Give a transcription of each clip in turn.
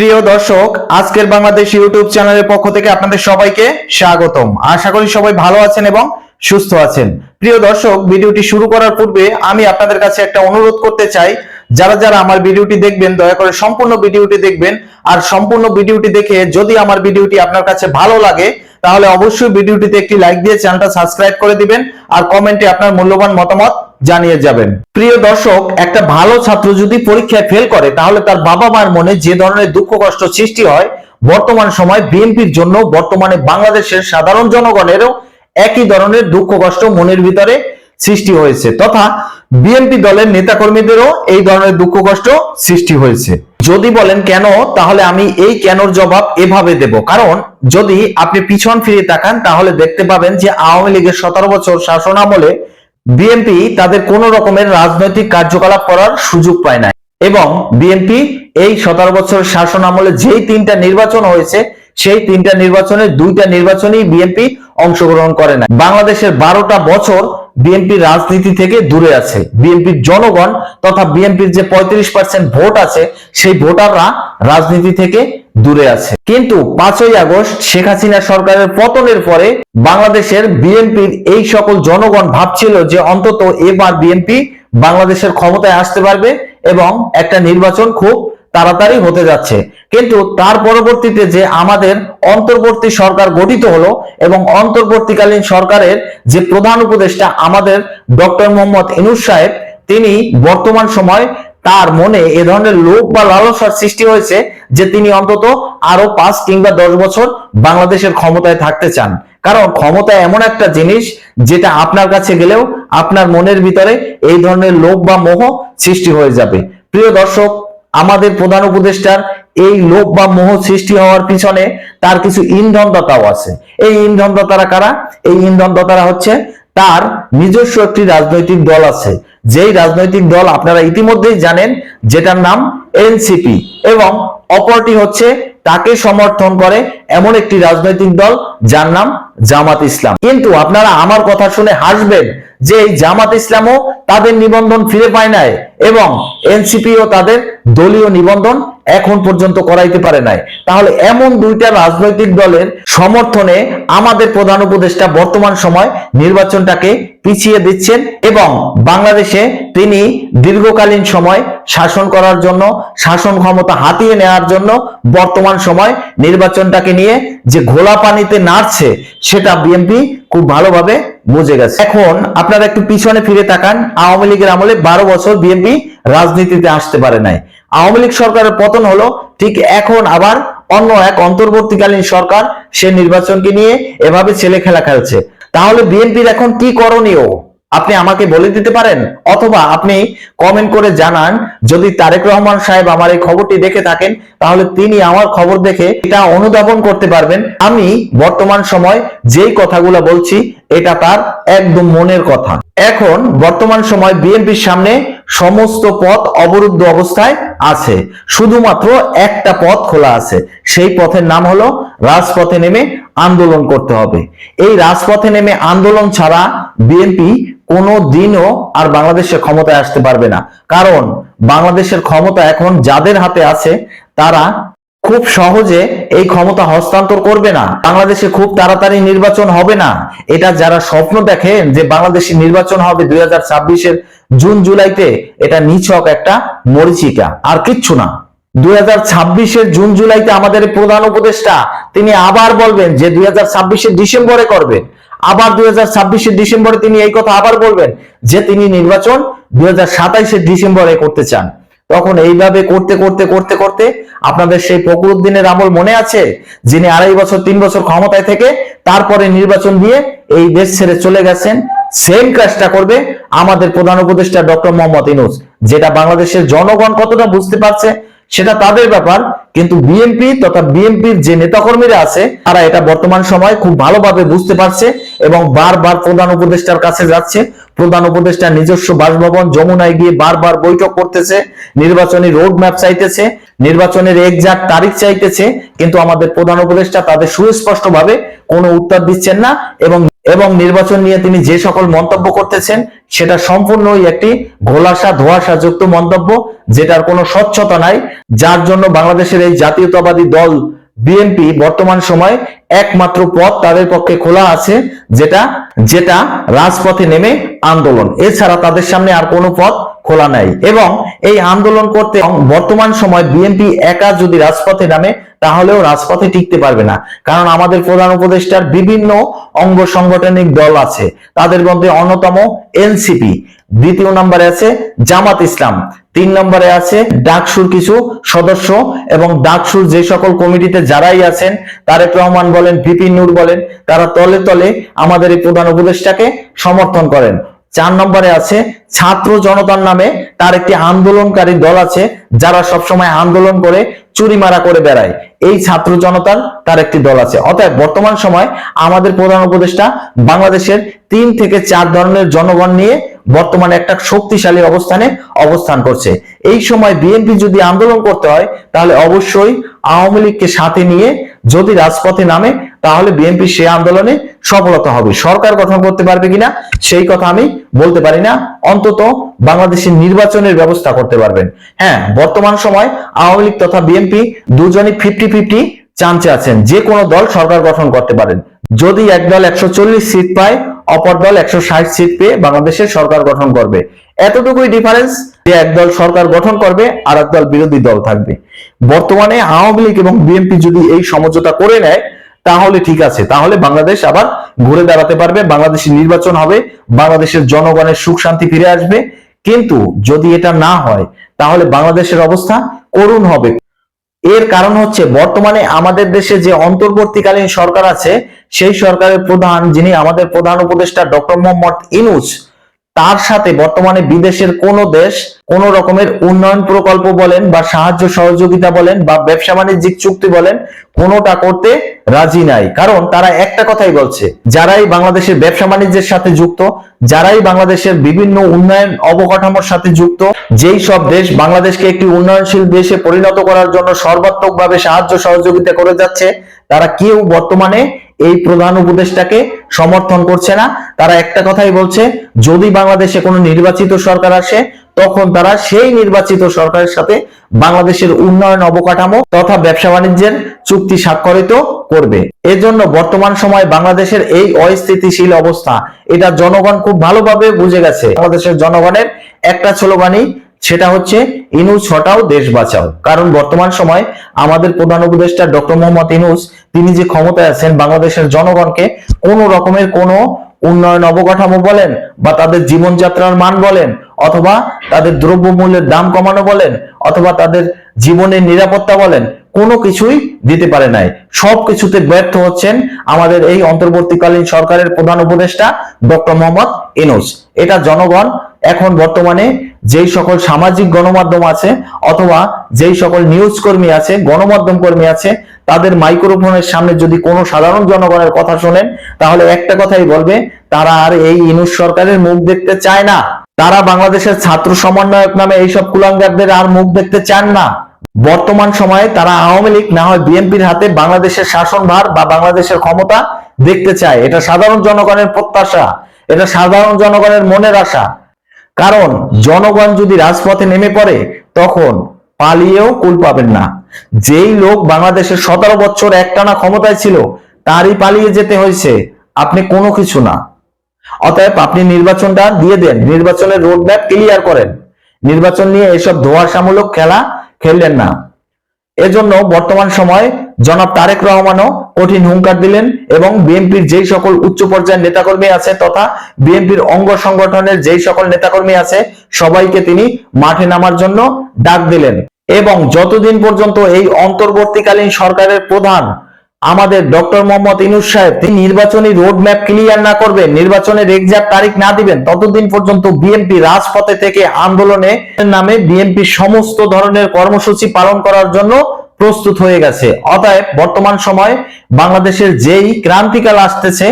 প্রিয় দর্শক, আজকের বাংলাদেশ ইউটিউব চ্যানেলের পক্ষ থেকে আপনাদের সবাইকে স্বাগতম। আশা করি সবাই ভালো আছেন এবং সুস্থ আছেন। প্রিয় দর্শক, ভিডিওটি শুরু করার পূর্বে আমি আপনাদের কাছে একটা অনুরোধ করতে চাই, যারা যারা আমার ভিডিওটি দেখবেন দয়া করে সম্পূর্ণ ভিডিওটি দেখবেন। আর সম্পূর্ণ ভিডিওটি দেখে যদি আমার ভিডিওটি আপনার কাছে ভালো লাগে তাহলে অবশ্যই ভিডিওটিতে একটি লাইক দিয়ে চ্যানেলটা সাবস্ক্রাইব করে দিবেন আর কমেন্টে আপনার মূল্যবান মতামত জানিয়ে যাবেন। প্রিয় দর্শক, একটা ভালো ছাত্র যদি পরীক্ষায় ফেল করে তাহলে তার বাবা মায়ের মনে যে ধরনের দুঃখ কষ্ট সৃষ্টি হয়, বর্তমান সময় বিএনপির জন্য বর্তমানে বাংলাদেশের সাধারণ জনগণেরও একই ধরনের দুঃখ কষ্ট মনের ভিতরে সৃষ্টি হয়েছে, তথা বিএনপি দলের নেতাকর্মীদেরও এই ধরনের দুঃখ কষ্ট সৃষ্টি হয়েছে। যদি বলেন কেন, তাহলে আমি এই কেনর জবাব এভাবে দেব। কারণ যদি আপনি পিছন ফিরে তাকান তাহলে দেখতে পাবেন যে আওয়ামী লীগের 17 বছর শাসন আমলে বিএনপি তাদের কোন রকমের রাজনৈতিক কার্যকলাপ করার সুযোগ পায় না, এবং বিএনপি এই 17 বছর শাসন আমলে যেই 3টা নির্বাচন হয়েছে সেই 3টা নির্বাচনের 2টা নির্বাচনেই বিএনপি অংশগ্রহণ করে না। বাংলাদেশের 12টা বছর বিএনপি রাজনীতি থেকে দূরে আছে। বিএনপির জনগণ তথা বিএনপির যে 35% ভোট আছে সেই ভোটাররা রাজনীতি থেকে দূরে আছে। কিন্তু 5ই আগস্ট শেখ হাসিনা সরকারের পতনের পরে বাংলাদেশের বিএনপির এই সকল জনগণ ভাবছিল যে অন্তত এবার বিএনপি বাংলাদেশের ক্ষমতায় আসতে পারবে এবং একটা নির্বাচন খুব তাড়াতাড়ি হতে যাচ্ছে। কিন্তু তার পরবর্তীতে যে আমাদের অন্তর্বর্তী সরকার গঠিত হলো এবং অন্তর্বর্তীকালীন সরকারের যে প্রধান উপদেষ্টা আমাদের ডক্টর মোহাম্মদ ইউনূস সাহেব, তিনি বর্তমান সময় তার মনে এ ধরনের লোভ বা লালসার সৃষ্টি হয়েছে যে তিনি অন্তত আরো 5 কিংবা 10 বছর বাংলাদেশের ক্ষমতায় থাকতে চান। কারণ ক্ষমতা এমন একটা জিনিস যেটা আপনার কাছে গেলেও আপনার মনের ভিতরে এই ধরনের লোভ বা মোহ সৃষ্টি হয়ে যাবে। প্রিয় দর্শক, আমাদের প্রধান উপদেষ্টার এই লোভ বা মোহ সৃষ্টি হওয়ার পিছনে তার কিছু ইন্ধনদাতাও আছে। এই ইন্ধনদাতারা কারা? এই ইন্ধনদাতারা হচ্ছে তার নিজস্ব একটি রাজনৈতিক দল আছে, যেই রাজনৈতিক দল আপনারা ইতিমধ্যেই জানেন, যেটার নাম এনসিপি, এবং অপরটি হচ্ছে তাকে সমর্থন করে এমন একটি রাজনৈতিক দল যার নাম জামাত ইসলাম। কিন্তু আপনারা আমার কথা শুনে হাসবেন যে এই জামাত ইসলামও তাদের নিবন্ধন ফিরে পায় নাই এবং এনসিপিও তাদের দলীয় নিবন্ধন এখন পর্যন্ত করাইতে পারে নাই। তাহলে এমন দুইটা রাজনৈতিক দলের সমর্থনে আমাদের প্রধান উপদেষ্টা বর্তমান সময় নির্বাচনটাকে পিছিয়ে দিচ্ছেন এবং বাংলাদেশে তিনি দীর্ঘকালীন সময় শাসন করার জন্য, শাসন ক্ষমতা হাতিয়ে নেওয়ার জন্য বর্তমান সময় নির্বাচনটাকে নিয়ে যে ঘোলা পানিতে নাড়ছে সেটা বিএনপি খুব ভালোভাবে বুঝে গেছে। এখন আপনারা একটু পিছনে ফিরে তাকান। আওয়ামী লীগের আমলে 12 বছর বিএনপি রাজনীতিতে আসতে পারে নাই। আওয়ামী লীগ সরকারের পতন হলো, ঠিক এখন আবার অন্য এক অন্তর্বর্তীকালীন সরকার সে নির্বাচনকে নিয়ে এভাবে ছেলে খেলা খেলছে। তাহলে বিএনপির এখন কি করণীয় আপনি আমাকে বলে দিতে পারেন, অথবা আপনি কমেন্ট করে জানান। যদি তারেক রহমান সাহেব আমার এই খবরটি দেখে থাকেন তাহলে তিনি আমার খবর দেখে এটা অনুধাবন করতে পারবেন আমি বর্তমান সময় যেই কথাগুলো বলছি এটা তার একদম মনের কথা। এখন বর্তমান সময় বিএনপির সামনে সমস্ত পথ অবরুদ্ধ অবস্থায় আছে, শুধুমাত্র একটা পথ খোলা আছে। সেই পথের নাম হলো রাজপথে নেমে আন্দোলন করতে হবে। এই রাজপথে নেমে আন্দোলন ছাড়া বিএনপি কোনো দিনও আর বাংলাদেশে ক্ষমতায় আসতে পারবে না। কারণ বাংলাদেশের ক্ষমতা এখন যাদের হাতে আছে তারা খুব সহজে এই ক্ষমতা হস্তান্তর করবে না। বাংলাদেশে খুব তাড়াতাড়ি নির্বাচন হবে না। এটা যারা স্বপ্ন দেখেন যে বাংলাদেশে নির্বাচন হবে 2026-এর জুন জুলাইতে, এটা নিছক একটা মরীচিকা, আর কিচ্ছু না। 2026-এর জুন জুলাইতে আমাদের প্রধান উপদেষ্টা তিনি আবার বলবেন যে 2026-এর ডিসেম্বরে করবেন। আবার 2026-এর ডিসেম্বরে তিনি এই কথা আবার বলবেন যে তিনি নির্বাচন 2027-এর ডিসেম্বরে করতে চান। তখন এইভাবে করতে করতে করতে করতে আপনাদের সেই ফখরুদ্দিনের আমল মনে আছে, যিনি 2.5 বছর 3 বছর ক্ষমতায় থেকে তারপরে নির্বাচন দিয়ে এই দেশ ছেড়ে চলে গেছেন। সেম কাজটা করবে আমাদের প্রধান উপদেষ্টা ডক্টর মোহাম্মদ ইউনূস। যেটা বাংলাদেশের জনগণ কতটা বুঝতে পারছে সেটা তাদের ব্যাপার, কিন্তু বিএনপি তথা বিএনপির যে নেতাকর্মীরা আছে তারা এটা বর্তমান সময় খুব ভালোভাবে বুঝতে পারছে এবং বারবার প্রধান উপদেষ্টার কাছে যাচ্ছে। প্রধান উপদেষ্টা নিজস্ব বাসভবন যমুনায় গিয়ে বারবার বৈঠক করতেছে, নির্বাচনী রোড ম্যাপ চাইতেছে, নির্বাচনের এক্সাক্ট তারিখ চাইতেছে, কিন্তু আমাদের প্রধান উপদেষ্টা তাদের সুস্পষ্টভাবে কোনো উত্তর দিচ্ছেন না এবং এবং নির্বাচন নিয়ে তিনি যে সকল মন্তব্য করতেছেন সেটা সম্পূর্ণই একটি ঘোলাসা ধোঁয়াশাযুক্ত মন্তব্য, যেটার কোনো স্বচ্ছতা নাই, যার জন্য বাংলাদেশের এই জাতীয়তাবাদী দল বিএনপি বর্তমান সময় একমাত্র পথ তাদের পক্ষে খোলা আছে, যেটা রাজপথে নেমে আন্দোলন। এছাড়া তাদের সামনে আর কোনো পথ খোলা নাই। এবং এই আন্দোলন করতে বর্তমান সময় বিএনপি একা যদি রাজপথে নামে তাহলেও রাজপথে টিকতে পারবে না, কারণ আমাদের প্রধান উপদেষ্টার বিভিন্ন অঙ্গ সাংগঠনিক দল আছে, তাদের মধ্যে অন্যতম এনসিপি, দ্বিতীয় নম্বরে আছে জামাত ইসলাম, 3 নম্বরে আছে ডাকসুর কিছু সদস্য, এবং ডাকসুর যে সকল কমিটিতে যারাই আছেন, তারেক রহমান বলেন, ভিপি নূর বলেন, তারা তলে তলে আমাদের এই প্রধান উপদেষ্টাকে সমর্থন করেন। 4 নম্বরে আছে ছাত্র জনতার নামে তার একটি আন্দোলনকারী দল আছে, যারা সবসময় আন্দোলন করে চুরিমারা করে বেড়ায়। এই ছাত্র জনতার তার একটি দল আছে। অতএব বর্তমান সময় আমাদের প্রধান উপদেষ্টা বাংলাদেশের 3 থেকে 4 ধরনের জনগণ নিয়ে বর্তমানে একটা শক্তিশালী অবস্থানে অবস্থান করছে। এই সময় বিএনপি যদি আন্দোলন করতে হয় তাহলে অবশ্যই আওয়ামী লীগকে সাথে নিয়ে যদি রাজপথে নামে তাহলে বিএনপি সে আন্দোলনে সফলতা হবে। সরকার গঠন করতে পারবে কিনা সেই কথা আমি বলতে পারি না, অন্তত বাংলাদেশের নির্বাচনের ব্যবস্থা করতে পারবেন। হ্যাঁ, বর্তমান সময় আওয়ামী লীগ তথা বিএনপি দুজনই 50-50 চান্সে আছেন, যে কোনো দল সরকার গঠন করতে পারেন। যদি এক দল 140 সিট পায়, অপর দল 160 সিট পেয়ে বাংলাদেশের সরকার গঠন করবে। এতটুকুই ডিফারেন্স, যে এক দল সরকার গঠন করবে আর এক দল বিরোধী দল থাকবে। বর্তমানে আওয়ামী লীগ এবং বিএনপি যদি এই সমঝোতা করে নেয় তাহলে ঠিক আছে, তাহলে বাংলাদেশ আবার ঘুরে দাঁড়াতে পারবে, বাংলাদেশের নির্বাচন হবে, বাংলাদেশের জনগণের সুখ শান্তি ফিরে আসবে। কিন্তু যদি এটা না হয় তাহলে বাংলাদেশের অবস্থা করুণ হবে। এর কারণ হচ্ছে বর্তমানে আমাদের দেশে যে অন্তর্বর্তীকালীন সরকার আছে, সেই সরকারের প্রধান, যিনি আমাদের প্রধান উপদেষ্টা ডক্টর মোহাম্মদ ইউনূস, তার সাথে বর্তমানে বিদেশের কোন দেশ কোন রকমের উন্নয়ন প্রকল্প বলেন বা সাহায্য সহযোগিতা বলেন বা ব্যবসা বাণিজ্যিক চুক্তি বলেন, কোনোটা করতে রাজি নাই। কারণ তারা একটা কথাই বলছে, যারাই বাংলাদেশের ব্যবসা বাণিজ্যের সাথে যুক্ত, যারাই বাংলাদেশের বিভিন্ন উন্নয়ন অবকাঠামোর সাথে যুক্ত, যেই সব দেশ বাংলাদেশকে একটি উন্নয়নশীল দেশে পরিণত করার জন্য সর্বাত্মকভাবে সাহায্য সহযোগিতা করে যাচ্ছে, তারা কেউ বর্তমানে এই প্রধান উপদেষ্টাকে সমর্থন করছে না। তারা একটা কথাই বলছে, যদি বাংলাদেশে কোনো নির্বাচিত সরকার আসে তখন তারা সেই নির্বাচিত সরকারের সাথে বাংলাদেশের উন্নয়ন অবকাঠামো তথা ব্যবসা বাণিজ্যের চুক্তি স্বাক্ষরিত করবে। এজন্য বর্তমান সময় বাংলাদেশের এই অস্থিতিশীল অবস্থা, এটা জনগণ খুব ভালোভাবে বুঝে গেছে। বাংলাদেশের জনগণের একটা স্লোগানই, সেটা হচ্ছে ইউনূস হটাও দেশ বাঁচাও। কারণ বর্তমান সময় আমাদের প্রধান উপদেষ্টা ডক্টর মোহাম্মদ ইউনূস, তিনি যে ক্ষমতায় আছেন, বাংলাদেশের জনগণকে কোনো রকমের কোনো উন্নয়ন অবকাঠামো বলেন বা তাদের জীবনযাত্রার মান বলেন, অথবা তাদের দ্রব্যমূল্যের দাম কমানো বলেন, অথবা তাদের জীবনের নিরাপত্তা বলেন, কোনো কিছুই দিতে পারে নাই। সবকিছুতে ব্যর্থ হচ্ছেন আমাদের এই অন্তর্বর্তীকালীন সরকারের প্রধান উপদেষ্টা ডক্টর মোহাম্মদ ইউনূস। এটা জনগণ এখন বর্তমানে যেই সকল সামাজিক গণমাধ্যম আছে অথবা যেই সকল নিউজ কর্মী আছে, গণমাধ্যম কর্মী আছে, তাদের মাইক্রোফোনের সামনে যদি কোনো সাধারণ জনগণের কথা শোনেন তাহলে একটা কথাই বলবে, তারা আর এই ইউনূস সরকারের মুখ দেখতে চায় না। তারা বাংলাদেশের ছাত্র সমন্বয়ক নামে এইসব কুলাঙ্গারদের আর মুখ দেখতে চান না। বর্তমান সময়ে তারা আওয়ামী লীগ না হয় বিএনপির হাতে বাংলাদেশের শাসনভার বা বাংলাদেশের ক্ষমতা দেখতে চায়। এটা সাধারণ জনগণের প্রত্যাশা, এটা সাধারণ জনগণের মনের আশা। কারণ জনগণ যদি রাজপথে নেমে পড়ে তখন পালিয়েও কুল পাবেন না। যেই লোক বাংলাদেশের 17 বছর একটানা ক্ষমতায় ছিল, তারই পালিয়ে যেতে হয়েছে, আপনি কোনো কিছু না। অতএব আপনি নির্বাচনটা দিয়ে দেন, নির্বাচনের রোড ম্যাপ ক্লিয়ার করেন, নির্বাচন নিয়ে এসব ধোঁয়াশামূলক খেলা খেললেন না। এজন্য বর্তমান সময় জনাব তারেক রহমানও কঠিন হুঙ্কার দিলেন এবং বিএনপির যেই সকল উচ্চ পর্যায়ের নেতাকর্মী আছে তথা বিএনপির অঙ্গ সংগঠনের যেই সকল নেতাকর্মী আছে সবাইকে তিনি মাঠে নামার জন্য ডাক দিলেন। এবং যতদিন পর্যন্ত এই অন্তর্বর্তীকালীন সরকারের প্রধান আমাদের ডক্টর মোহাম্মদ ইউনূস সাহেব তিনি নির্বাচনী রোড ম্যাপ ক্লিয়ার না করবেন, নির্বাচনের এক্সাক্ট তারিখ না দিবেন, ততদিন পর্যন্ত বিএনপি রাজপথে থেকে আন্দোলনের নামে বিএনপি সমস্ত ধরনের কর্মসূচি পালন করার জন্য প্রস্তুত হয়ে গেছে। অতএব বর্তমান সময় বাংলাদেশের যেই ক্রান্তিকাল আসতেছে,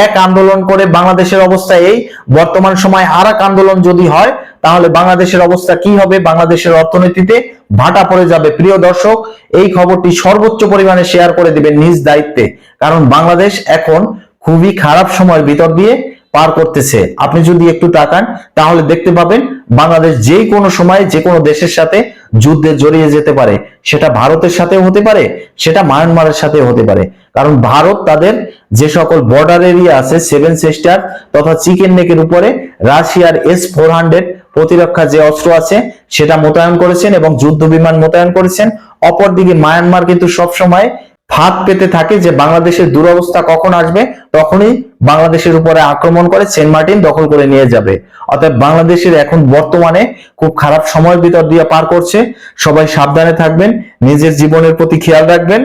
এক আন্দোলন করে বাংলাদেশের অবস্থা এই, বর্তমান সময় আর এক আন্দোলন যদি হয় তাহলে বাংলাদেশের অবস্থা কি হবে, বাংলাদেশের অর্থনীতিতে ভাটা পড়ে যাবে। প্রিয় দর্শক, এই খবরটি সর্বোচ্চ পরিমাণে শেয়ার করে দিবেন নিজ দায়িত্বে, কারণ বাংলাদেশ এখন খুবই খারাপ সময়ের ভিতর দিয়ে পার করতেছে। আপনি যদি একটু তাকান তাহলে দেখতে পাবেন বাংলাদেশ যে কোনো সময় যে কোনো দেশের সাথে যুদ্ধে জড়িয়ে যেতে পারে। সেটা ভারতের সাথেও হতে পারে, সেটা মায়ানমারের সাথেও হতে পারে। কারণ ভারত তাদের যে সকল বর্ডার এরিয়া আছে, সেভেন সিস্টার তথা চিকেন নেকের উপরে রাশিয়ার S-400 প্রতিরক্ষা যে অস্ত্র আছে সেটা মোতায়েন করেছেন এবং যুদ্ধ বিমান মোতায়েন করেছেন। অপরদিকে মায়ানমার কিন্তু সবসময় ফাঁদ পেতে থাকে যে বাংলাদেশের দুরবস্থা কখন আসবে তখনই বাংলাদেশের উপরে আক্রমণ করে সেন্ট মার্টিন দখল করে নিয়ে যাবে। অতএব বাংলাদেশের এখন বর্তমানে খুব খারাপ সময়ের ভিতর দিয়ে পার করছে। সবাই সাবধানে থাকবেন, নিজের জীবনের প্রতি খেয়াল রাখবেন।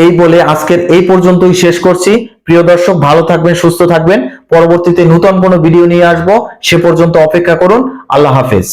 এই বলে আজকের এই পর্যন্তই শেষ করছি। প্রিয় দর্শক, ভালো থাকবেন, সুস্থ থাকবেন। পরবর্তীতে নতুন কোনো ভিডিও নিয়ে আসবো, সে পর্যন্ত অপেক্ষা করুন। আল্লাহ হাফেজ।